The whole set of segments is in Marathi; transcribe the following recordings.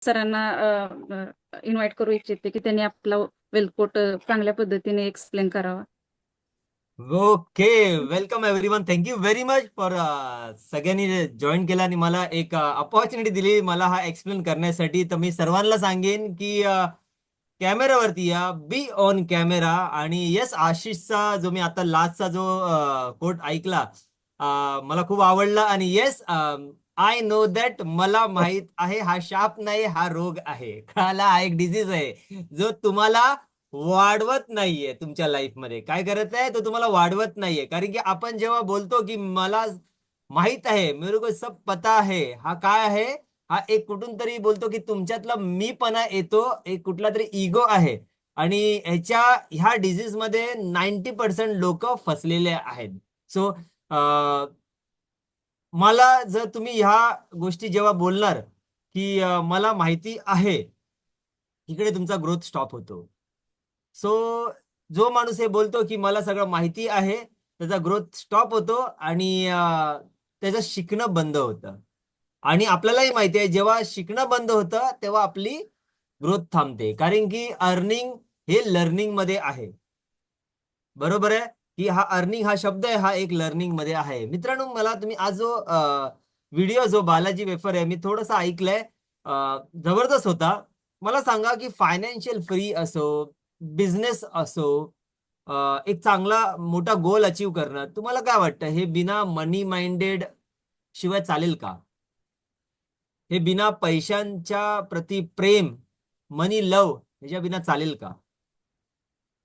सरांना इन्व्हाइट करू इच्छिते की त्यांनी आपला वेल्थ कोट चांगल्या पद्धतीने एक्सप्लेन करावा. Okay. Welcome everyone. Thank you very much for सगळ्यांनी जॉईन केला आणि मला एक अपॉर्च्युनिटी दिली मला हा एक्सप्लेन करण्यासाठी. तर मी सर्वांना सांगेन की कॅमेरावरती या, बी ऑन कॅमेरा. आणि येस, आशिषचा जो मी आता लास्टचा जो कोट ऐकला मला खूप आवडला. आणि येस, आय नो दॅट, मला माहित आहे हा शाप नाही, हा रोग आहे. कळाला? हा एक डिझीज आहे जो तुम्हाला वाढवत नाहीये. तुमच्या लाईफ मध्ये काय करत आहे तो तुम्हाला वाढवत नाहीये. कारण की आपण जेव्हा बोलतो की मला माहित आहे, मेरे को सब पता है, हा काय आहे? हा एक कुठून तरी बोलतो की तुमच्यातला मीपणा येतो, एक कुठला तरी इगो आहे. आणि ह्या डिझीज मध्ये 90% लोक फसलेले आहेत. सो मला जर तुम्ही ह्या गोष्टी जेव्हा बोलणार की मला माहिती आहे, इकडे तुमचा ग्रोथ स्टॉप होतो. सो जो माणूस हे बोलतो की मला सगळं माहिती आहे, त्याचा ग्रोथ स्टॉप होतो आणि त्याचं शिकणं बंद होतं. आणि आपल्यालाही माहिती आहे, जेव्हा शिकणं बंद होतं तेव्हा आपली ग्रोथ थांबते. कारण की अर्निंग हे लर्निंग मध्ये आहे. बरोबर आहे की हा अर्निंग हा शब्द आहे, हा एक लर्निंग मध्ये आहे. मित्रांनो, मला तुम्ही आज जो व्हिडिओ जो बालाजी वेफर आहे मी थोडंसं ऐकलंय, जबरदस्त होता. मला सांगा की फायनान्शियल फ्री असो, बिझनेस असो, एक चांगला मोठा गोल अचीव करणं, तुम्हाला काय वाटतं हे बिना मनी माइंडेड शिवाय चालेल का? हे बिना पैशांच्या प्रति प्रेम, मनी लव, ह्याच्या बिना चालेल का?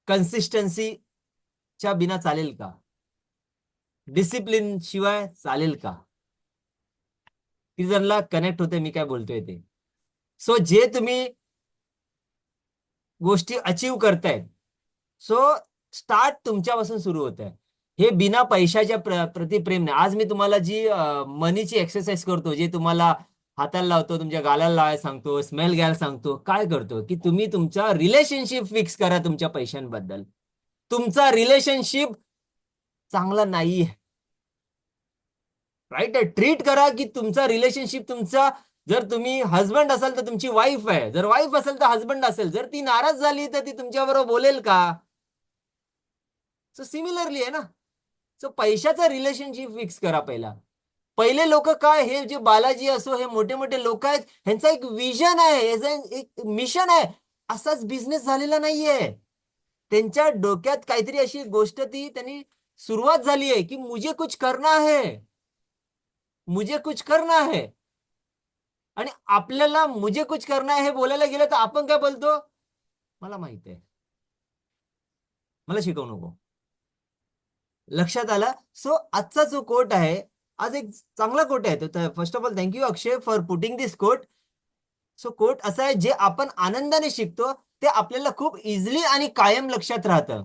कन्सिस्टन्सीच्या बिना चालेल का? डिसिप्लिन शिवाय चालेल का? किती जणांना कनेक्ट होते मी काय बोलतोय ते? सो जे तुम्ही गोष्टी अचीव करतायत, सो स्टार्ट तुमच्यापासून सुरू होत आहे. हे बिना पैशाच्या प्रति प्रेम नाही. आज मी तुम्हाला जी मनीची एक्सरसाइज करतो, जे तुम्हाला हाताला लावतो, तुमच्या गालाला लावायला सांगतो, स्मेल घ्यायला सांगतो, काय करतो की तुम्ही तुमचा रिलेशनशिप फिक्स करा तुमच्या पैशांबद्दल. तुमचा रिलेशनशिप चांगला नाही, राईट? ट्रीट करा की तुमचा रिलेशनशिप तुमचा, जर तुम्ही हस्बंड असाल तर तुमची वाईफ आहे, जर वाईफ असेल तर हस्बंड असेल. जर ती नाराज झाली तर ती तुमच्याबरोबर बोलेल का? सो सिमिलरली आहे ना. सो पैशाचा रिलेशनशिप फिक्स करा पहिला. पहिले लोक काय, हे जे बालाजी असो, हे मोठे मोठे लोक आहेत, ह्यांचा एक विजन आहे, ह्याचा एक मिशन आहे. असाच बिझनेस झालेला नाहीये. त्यांच्या डोक्यात काहीतरी अशी गोष्ट ती त्यांनी सुरुवात झाली आहे की मुझे कुछ करना है, मुझे कुछ करना है. आणि आपल्याला मुझे कुछ करना है हे बोलायला गेलं तर आपण काय बोलतो? मला माहित आहे, मला शिकवू नको. लक्षात आलं? सो आजचा जो कोट आहे, आज एक चांगला कोट आहे. तर first of all thank you Akshay for putting this quote. So quote असा आहे, जे आपण आनंदाने शिकतो ते आपल्याला खूप इझिली आणि कायम लक्षात राहतं.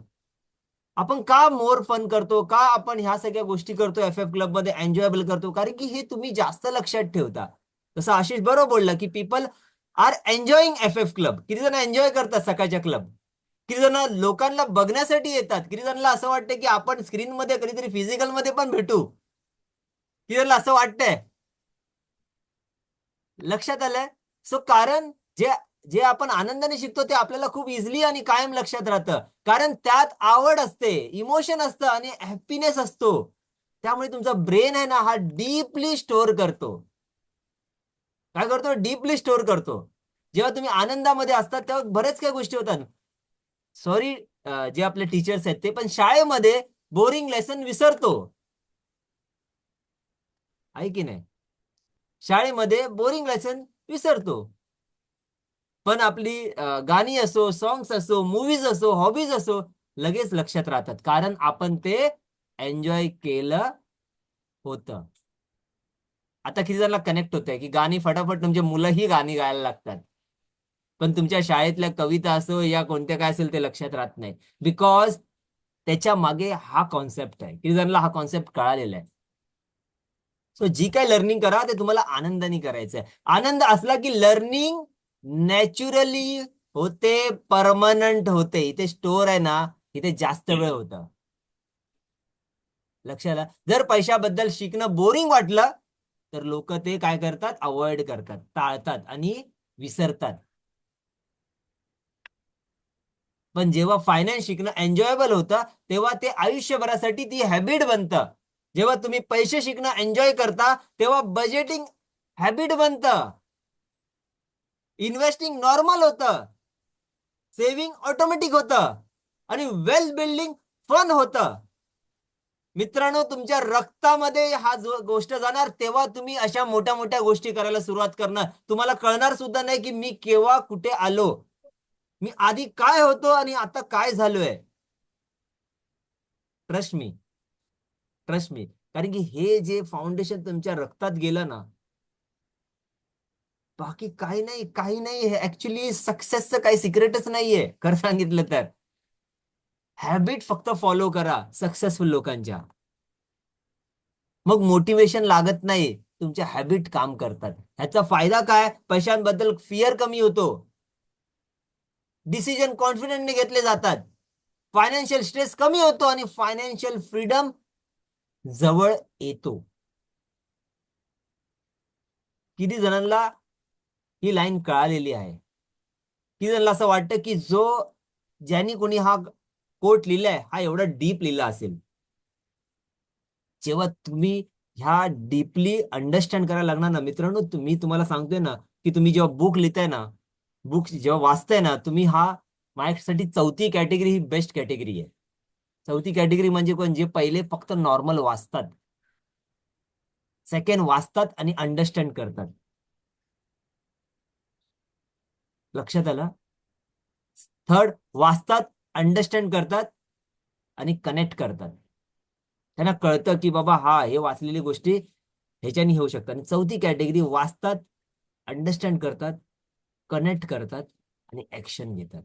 आपण का मोर फन करतो, का आपण ह्या सगळ्या गोष्टी करतो एफ एफ क्लब मध्ये एन्जॉयबल करतो? कारण की हे तुम्ही जास्त लक्षात ठेवता. जसं आशिष बरोबर बोलला की people are enjoying F F club. किती जण एन्जॉय करतात सकाळच्या क्लब? किती जण लोकांना बघण्यासाठी येतात? किती जणांना असं वाटतं की आपण स्क्रीन मध्ये कधीतरी फिजिकल मध्ये पण भेटू? किती जणांना असं वाटतंय? लक्षात आलंय? सो कारण जे जे आपण आनंदाने शिकतो ते आपल्याला खूप इझिली आणि कायम लक्षात राहतं. कारण त्यात आवड असते, इमोशन असतं आणि हॅपीनेस असतो. त्यामुळे तुमचा ब्रेन आहे ना, हा डीपली स्टोअर करतो. काय करतो? डीपली स्टोअर करतो. जेव्हा तुम्ही आनंदामध्ये असतात तेव्हा बरेच काही गोष्टी होतात. सॉरी, जे आपले टीचर्स आहेत ते पण शाळेमध्ये बोरिंग लेसन विसरतो. आहे की नाही? शाळेमध्ये बोरिंग लेसन विसरतो. पण आपली गाणी असो, सॉंग्स असो, मूवीज असो, हॉबीज असो, लगेच लक्षात राहतात. कारण आपण ते एन्जॉय केलं होतं. आता किती जणांना कनेक्ट होतंय की गाणी फटाफट तुमचे मुलंही गाणी गायला लागतात. पण तुमच्या शाळेतल्या कविता असो या कोणत्या काय असेल ते लक्षात राहत नाही. बिकॉज त्याच्या मागे हा कॉन्सेप्ट आहे. किती जणांना हा कॉन्सेप्ट कळालेला आहे? सो जी काय लर्निंग करा ते तुम्हाला आनंदाने करायचंय. आनंद असला की लर्निंग नॅचरली होते, परमनंट होते. इथे स्टोर आहे ना, इथे जास्त वेळ होतं. लक्षात. जर पैशाबद्दल शिकणं बोरिंग वाटलं तर लोक ते काय करतात? अवॉइड करतात, टाळतात आणि विसरतात. पण जेव्हा फायनान्स शिकणं एन्जॉयबल होतं तेव्हा ते आयुष्यभरासाठी ती हॅबिट बनतं. जेव्हा तुम्ही पैसे शिकणं एन्जॉय करता तेव्हा बजेटिंग हॅबिट बनतं, इन्व्हेस्टिंग नॉर्मल होतं, सेव्हिंग ऑटोमॅटिक होतं आणि वेल्थ बिल्डिंग फन होतं. मित्रांनो, तुमच्या रक्तामध्ये हा जो गोष्ट जाणार तेव्हा तुम्ही अशा मोठ्या मोठ्या गोष्टी करायला सुरुवात करणार. तुम्हाला कळणार सुद्धा नाही की मी केव्हा कुठे आलो, मी आधी काय होतो आणि आता काय झालोय. Trust me, trust me. कारण की हे जे फाउंडेशन तुमच्या रक्तात गेलं ना, बाकी काही नाही, काही नाही. हे ऍक्च्युली सक्सेसचं काही सिक्रेटच नाहीये खरं सांगितलं तर. हॅबिट फक्त फॉलो करा सक्सेसफुल लोकांच्या, मग मोटिवेशन लागत नाही, तुमच्या हॅबिट काम करतात. ह्याचा फायदा काय? पैशांबद्दल फिअर कमी होतो, डिसिजन कॉन्फिडंटने घेतले जातात, फायनान्शियल स्ट्रेस कमी होतो आणि फायनान्शियल फ्रीडम जवळ येतो. किती जणांना ही लाईन कळालेली आहे? किती जणांना असं वाटतं की ज्यांनी कोणी हा कोट लिहिलाय हा एवढा डीप लिहिला असेल? जेव्हा तुम्ही ह्या डीपली अंडरस्टँड करायला लागणार ना मित्रांनो, तुम्हाला सांगतोय ना की तुम्ही जेव्हा बुक लिहिताय ना, बुक जेव्हा वाचताय ना तुम्ही, हा माझ्यासाठी चौथी कॅटेगरी ही बेस्ट कॅटेगरी आहे. चौथी कॅटेगरी म्हणजे कोण? जे पहिले फक्त नॉर्मल वाचतात, सेकंड वाचतात आणि अंडरस्टँड करतात. लक्षात आलं? थर्ड वाचतात, अंडरस्टँड करतात आणि कनेक्ट करतात. त्यांना कळतं की बाबा हा हे वाचलेली गोष्टी ह्याच्यानी होऊ शकतात. आणि चौथी कॅटेगरी वाचतात, अंडरस्टँड करतात, कनेक्ट करतात आणि ऍक्शन घेतात.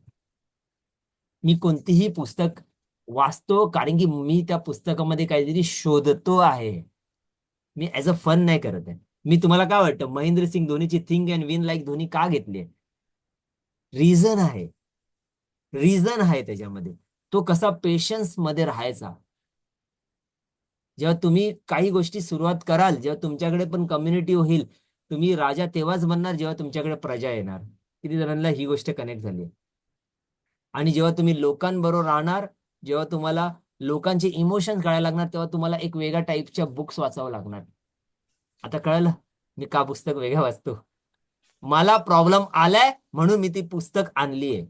मी कोणतीही पुस्तक वाचतो कारण की मी त्या पुस्तकामध्ये काहीतरी शोधतो आहे. मी ऍज अ फन नाही करत आहे. मी, तुम्हाला काय वाटतं महेंद्रसिंग धोनीची think and win like Dhoni का घेतली? रिझन आहे, रिझन आहे त्याच्यामध्ये. तो कसा पेशन्स मध्ये राहायचा. जेव्हा तुम्ही काही गोष्टी सुरुवात कराल, जेव्हा तुमच्याकडे पण कम्युनिटी होईल, तुम्ही राजा तेव्हाच बनणार जेव्हा तुमच्याकडे प्रजा येणार. किती जणांना ही गोष्ट कनेक्ट झाली? आणि जेव्हा तुम्ही लोकांबरोबर राहणार, जेव्हा तुम्हाला लोकांचे इमोशन्स कळायला लागणार, तेव्हा तुम्हाला एक वेगळ्या टाईपच्या बुक्स वाचावं लागणार. आता कळलं मी का पुस्तक वेगळं वाचतो? मला प्रॉब्लेम आलाय म्हणून मी ती पुस्तक आणली आहे,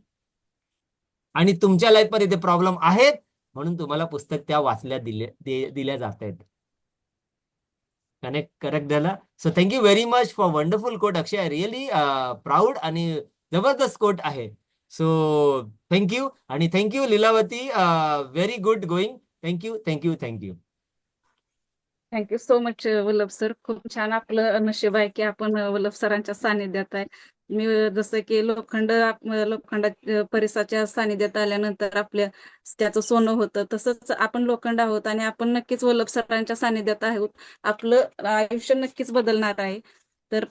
आणि तुमच्या लाईफ मध्ये ते प्रॉब्लेम आहेत म्हणून तुम्हाला पुस्तक त्या वाचल्या दिल्या जात आहेत. करेक्ट झाला. So thank you very much for wonderful quote Akshay. I really proud आणि जबरदस्त कोट आहे. So thank you. आणि thank you Lilavati, very good going. Thank you thank you thank you. Thank you so much Vallabh sir. खूप छान. आपलं नशीब आहे की आपण वल्लभ सरांच्या सानिध्यात आहे. मी जसं की लोखंड परिसराच्या सानिध्यात आल्यानंतर आपल्या त्याचं सोनं होतं, तसंच आपण लोखंड आहोत आणि आपण नक्कीच वल्लभ सरांच्या सानिध्यात आहोत. आपलं आयुष्य नक्कीच बदलणार आहे. तर